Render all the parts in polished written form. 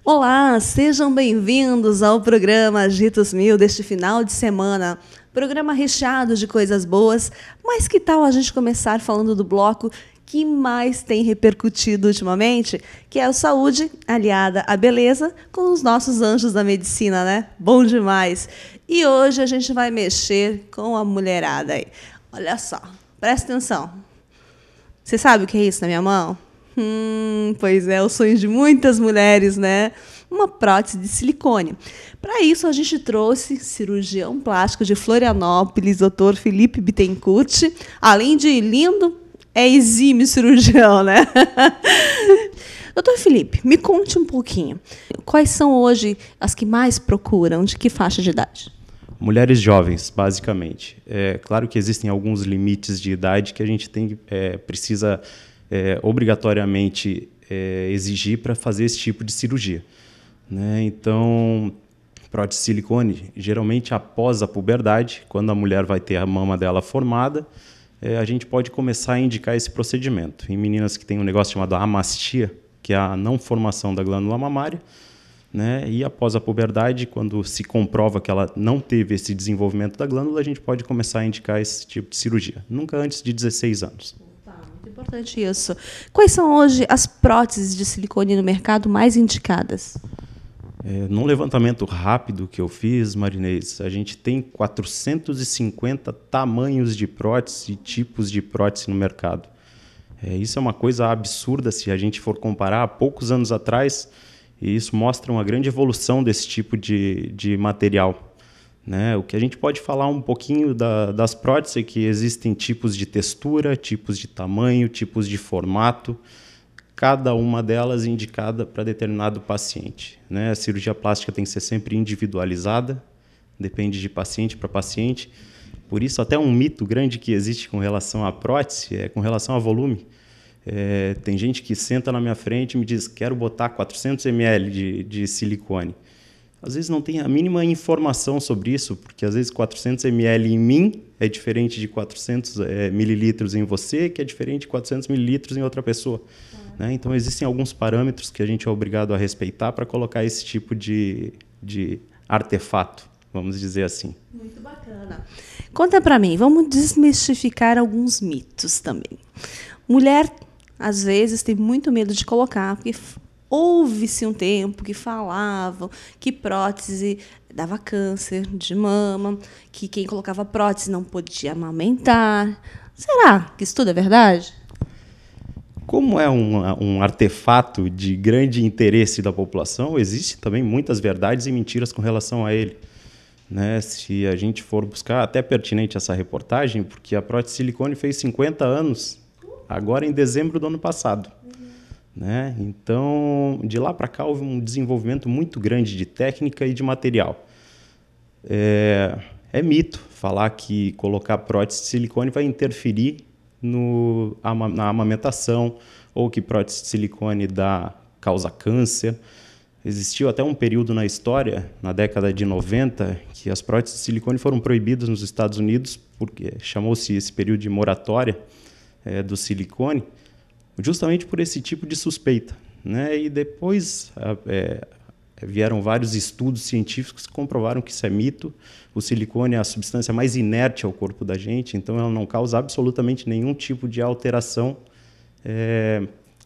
Olá, sejam bem-vindos ao programa Agitos Mil deste final de semana. Programa recheado de coisas boas, mas que tal a gente começar falando do bloco que mais tem repercutido ultimamente, que é o Saúde aliada à beleza com os nossos anjos da medicina, né? Bom demais! E hoje a gente vai mexer com a mulherada aí. Olha só, presta atenção. Você sabe o que é isso na minha mão? Pois é, o sonho de muitas mulheres, né? Uma prótese de silicone. Para isso, a gente trouxe cirurgião plástico de Florianópolis, Dr. Felipe Bittencourt. Além de lindo, é exímio cirurgião, né? Doutor Felipe, me conte um pouquinho. Quais são hoje as que mais procuram? De que faixa de idade? Mulheres jovens, basicamente. É claro que existem alguns limites de idade que a gente precisa obrigatoriamente exigir para fazer esse tipo de cirurgia, né? Então, prótese de silicone, geralmente após a puberdade, quando a mulher vai ter a mama dela formada, a gente pode começar a indicar esse procedimento. Em meninas que têm um negócio chamado amastia, que é a não formação da glândula mamária, né? E após a puberdade, quando se comprova que ela não teve esse desenvolvimento da glândula, a gente pode começar a indicar esse tipo de cirurgia. Nunca antes de 16 anos. Muito importante isso. Quais são hoje as próteses de silicone no mercado mais indicadas? Num levantamento rápido que eu fiz, Marinês, a gente tem 450 tamanhos de prótese e tipos de prótese no mercado. Isso é uma coisa absurda se a gente for comparar há poucos anos atrás, e isso mostra uma grande evolução desse tipo de material, né? O que a gente pode falar um pouquinho das próteses é que existem tipos de textura, tipos de tamanho, tipos de formato, cada uma delas indicada para determinado paciente, né? A cirurgia plástica tem que ser sempre individualizada, depende de paciente para paciente. Por isso, até um mito grande que existe com relação à prótese é com relação a volume. Tem gente que senta na minha frente e me diz: quero botar 400 ml de silicone. Às vezes não tem a mínima informação sobre isso, porque às vezes 400 ml em mim é diferente de 400 mililitros em você, que é diferente de 400 mililitros em outra pessoa. Né? Então, existem alguns parâmetros que a gente é obrigado a respeitar para colocar esse tipo de artefato, vamos dizer assim. Muito bacana. Conta para mim, vamos desmistificar alguns mitos também. Mulher, às vezes, tem muito medo de colocar, porque houve-se um tempo que falavam que prótese dava câncer de mama, que quem colocava prótese não podia amamentar. Será que isso tudo é verdade? Como é um artefato de grande interesse da população, existem também muitas verdades e mentiras com relação a ele. Né? Se a gente for buscar, até pertinente essa reportagem, porque a prótese de silicone fez 50 anos, agora em dezembro do ano passado. Né? Então, de lá para cá, houve um desenvolvimento muito grande de técnica e de material. É mito falar que colocar prótese de silicone vai interferir na amamentação, ou que prótese de silicone causa câncer. Existiu até um período na história, na década de 90, que as próteses de silicone foram proibidas nos Estados Unidos, porque chamou-se esse período de moratória do silicone, justamente por esse tipo de suspeita. Né? E depois vieram vários estudos científicos que comprovaram que isso é mito. O silicone é a substância mais inerte ao corpo da gente, então ela não causa absolutamente nenhum tipo de alteração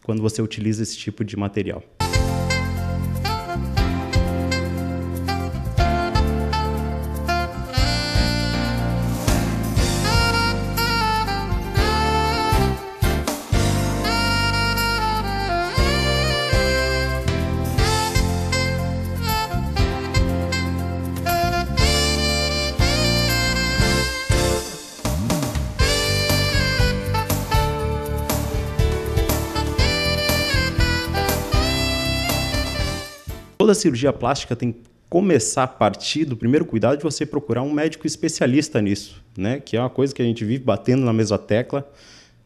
quando você utiliza esse tipo de material. Toda cirurgia plástica tem que começar a partir do primeiro cuidado de você procurar um médico especialista nisso, né? Que é uma coisa que a gente vive batendo na mesma tecla.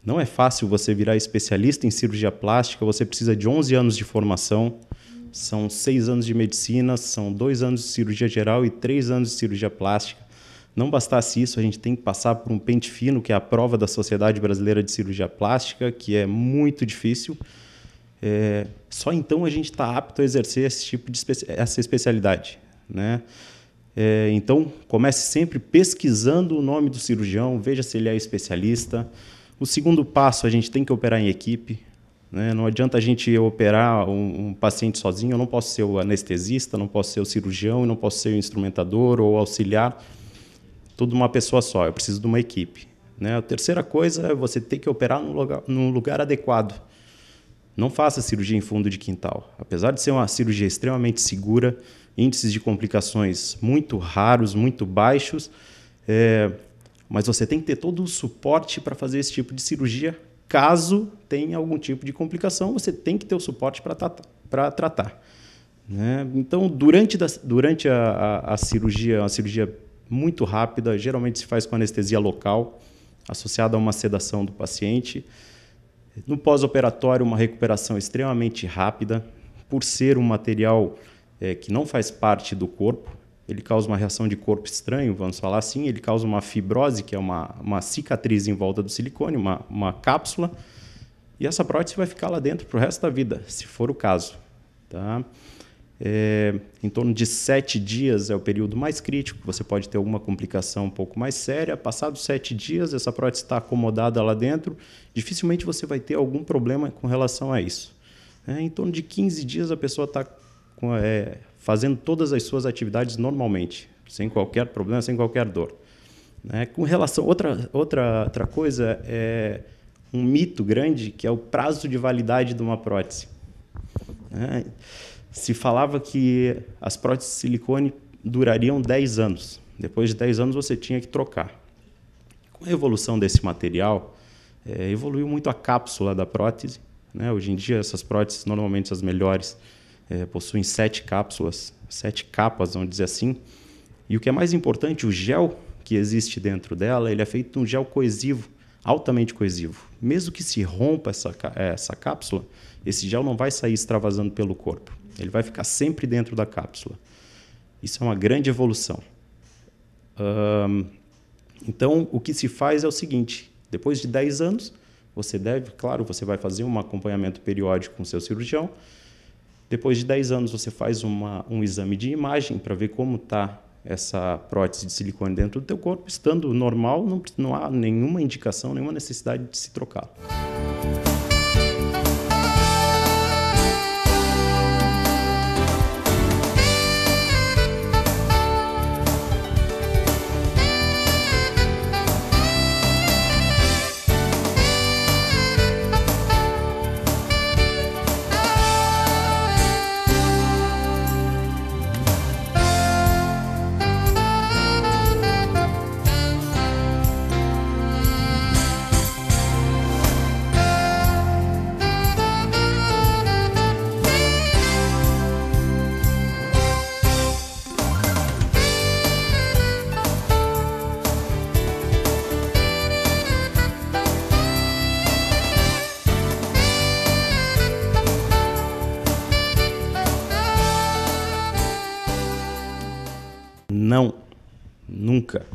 Não é fácil você virar especialista em cirurgia plástica, você precisa de 11 anos de formação, são 6 anos de medicina, são 2 anos de cirurgia geral e 3 anos de cirurgia plástica. Não bastasse isso, a gente tem que passar por um pente fino, que é a prova da Sociedade Brasileira de Cirurgia Plástica, que é muito difícil. só então a gente está apto a exercer esse tipo de essa especialidade, né? Então, comece sempre pesquisando o nome do cirurgião, veja se ele é especialista. O segundo passo, a gente tem que operar em equipe, né? Não adianta a gente operar um paciente sozinho, eu não posso ser o anestesista, não posso ser o cirurgião, não posso ser o instrumentador ou auxiliar, tudo uma pessoa só, eu preciso de uma equipe, né? A terceira coisa é você ter que operar num lugar adequado. Não faça cirurgia em fundo de quintal. Apesar de ser uma cirurgia extremamente segura, índices de complicações muito raros, muito baixos, mas você tem que ter todo o suporte para fazer esse tipo de cirurgia. Caso tenha algum tipo de complicação, você tem que ter o suporte para tratar, né? Então, durante a cirurgia, uma cirurgia muito rápida, geralmente se faz com anestesia local, associada a uma sedação do paciente. No pós-operatório, uma recuperação extremamente rápida, por ser um material que não faz parte do corpo, ele causa uma reação de corpo estranho, vamos falar assim, ele causa uma fibrose, que é uma cicatriz em volta do silicone, uma cápsula, e essa prótese vai ficar lá dentro para o resto da vida, se for o caso, tá? Em torno de 7 dias é o período mais crítico, você pode ter alguma complicação um pouco mais séria. Passados 7 dias, essa prótese está acomodada lá dentro, dificilmente você vai ter algum problema com relação a isso. Em torno de 15 dias, a pessoa está fazendo todas as suas atividades normalmente, sem qualquer problema, sem qualquer dor. Com relação outra coisa, é um mito grande, que é o prazo de validade de uma prótese. Se falava que as próteses de silicone durariam 10 anos. Depois de 10 anos, você tinha que trocar. Com a evolução desse material, evoluiu muito a cápsula da prótese, né? Hoje em dia, essas próteses, normalmente as melhores, possuem 7 cápsulas, 7 capas, vamos dizer assim. E o que é mais importante, o gel que existe dentro dela, ele é feito de um gel coesivo, altamente coesivo. Mesmo que se rompa essa cápsula, esse gel não vai sair extravasando pelo corpo. Ele vai ficar sempre dentro da cápsula. Isso é uma grande evolução. Então, o que se faz é o seguinte: depois de 10 anos, você você vai fazer um acompanhamento periódico com o seu cirurgião. Depois de 10 anos, você faz um exame de imagem para ver como está essa prótese de silicone dentro do teu corpo. Estando normal, não há nenhuma indicação, nenhuma necessidade de se trocar. Não, nunca.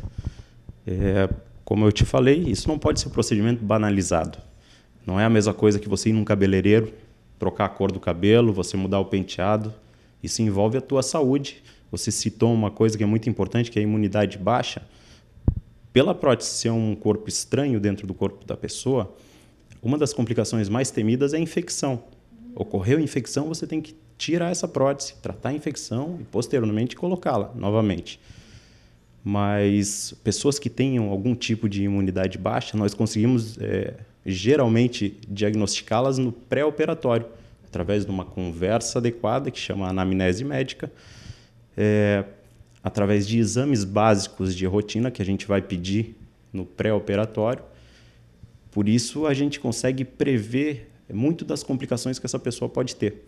Como eu te falei, isso não pode ser um procedimento banalizado. Não é a mesma coisa que você ir num cabeleireiro, trocar a cor do cabelo, você mudar o penteado. Isso envolve a tua saúde. Você citou uma coisa que é muito importante, que é a imunidade baixa. Pela prótese ser um corpo estranho dentro do corpo da pessoa, uma das complicações mais temidas é a infecção. Ocorreu infecção, você tem que tirar essa prótese, tratar a infecção e, posteriormente, colocá-la novamente. Mas pessoas que tenham algum tipo de imunidade baixa, nós conseguimos, geralmente, diagnosticá-las no pré-operatório, através de uma conversa adequada, que chama anamnese médica, através de exames básicos de rotina que a gente vai pedir no pré-operatório. Por isso, a gente consegue prever muito das complicações que essa pessoa pode ter.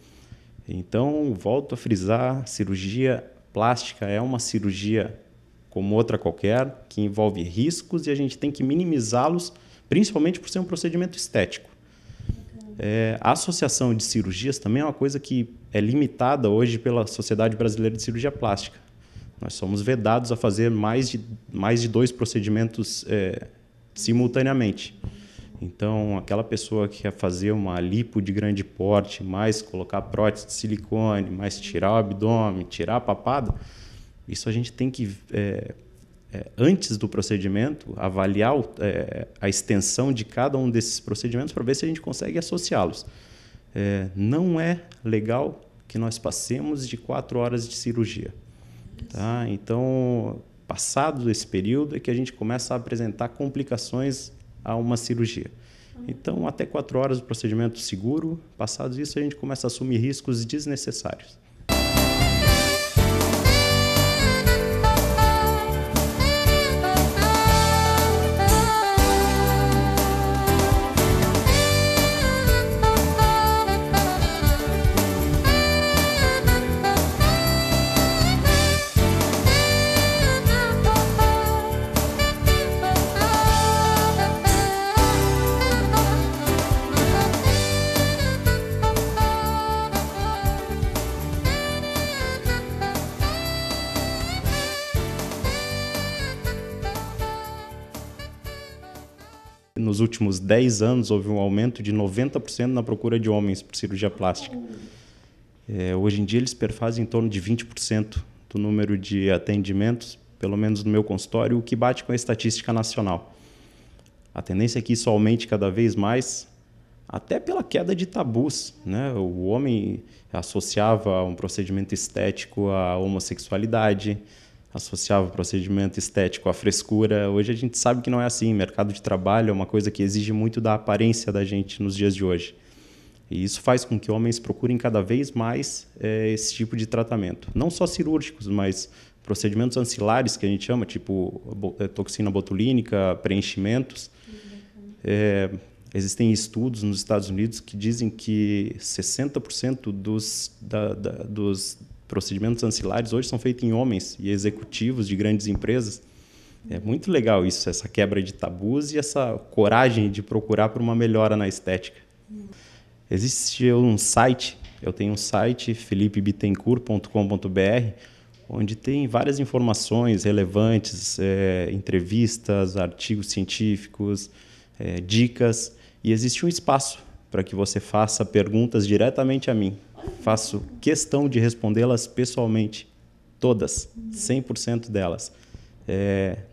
Então, volto a frisar, cirurgia plástica é uma cirurgia como outra qualquer, que envolve riscos e a gente tem que minimizá-los, principalmente por ser um procedimento estético. A associação de cirurgias também é uma coisa que é limitada hoje pela Sociedade Brasileira de Cirurgia Plástica. Nós somos vedados a fazer mais de 2 procedimentos simultaneamente. Então, aquela pessoa que quer fazer uma lipo de grande porte, mais colocar prótese de silicone, mais tirar o abdômen, tirar a papada, isso a gente tem que, antes do procedimento, avaliar a extensão de cada um desses procedimentos para ver se a gente consegue associá-los. Não é legal que nós passemos de 4 horas de cirurgia. Tá? Então, passado esse período é que a gente começa a apresentar complicações a uma cirurgia. Então, até 4 horas o procedimento seguro. Passados isso, a gente começa a assumir riscos desnecessários. Nos últimos 10 anos, houve um aumento de 90% na procura de homens por cirurgia plástica. Hoje em dia, eles perfazem em torno de 20% do número de atendimentos, pelo menos no meu consultório, o que bate com a estatística nacional. A tendência é que isso aumente cada vez mais, até pela queda de tabus, né? O homem associava um procedimento estético à homossexualidade, associava o procedimento estético à frescura. Hoje a gente sabe que não é assim. Mercado de trabalho é uma coisa que exige muito da aparência da gente nos dias de hoje. E isso faz com que homens procurem cada vez mais esse tipo de tratamento. Não só cirúrgicos, mas procedimentos ancilares, que a gente chama, tipo toxina botulínica, preenchimentos. Existem estudos nos Estados Unidos que dizem que 60% dos procedimentos ancilares hoje são feitos em homens e executivos de grandes empresas. É muito legal isso, essa quebra de tabus e essa coragem de procurar por uma melhora na estética. Existe um site, eu tenho um site, felipebitencourt.com.br, onde tem várias informações relevantes, entrevistas, artigos científicos, dicas, e existe um espaço para que você faça perguntas diretamente a mim. Faço questão de respondê-las pessoalmente, todas, 100% delas.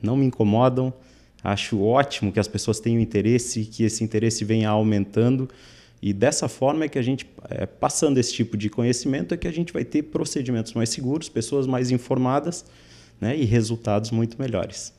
Não me incomodam, acho ótimo que as pessoas tenham interesse, que esse interesse venha aumentando, e dessa forma é que a gente, passando esse tipo de conhecimento, é que a gente vai ter procedimentos mais seguros, pessoas mais informadas, né, e resultados muito melhores.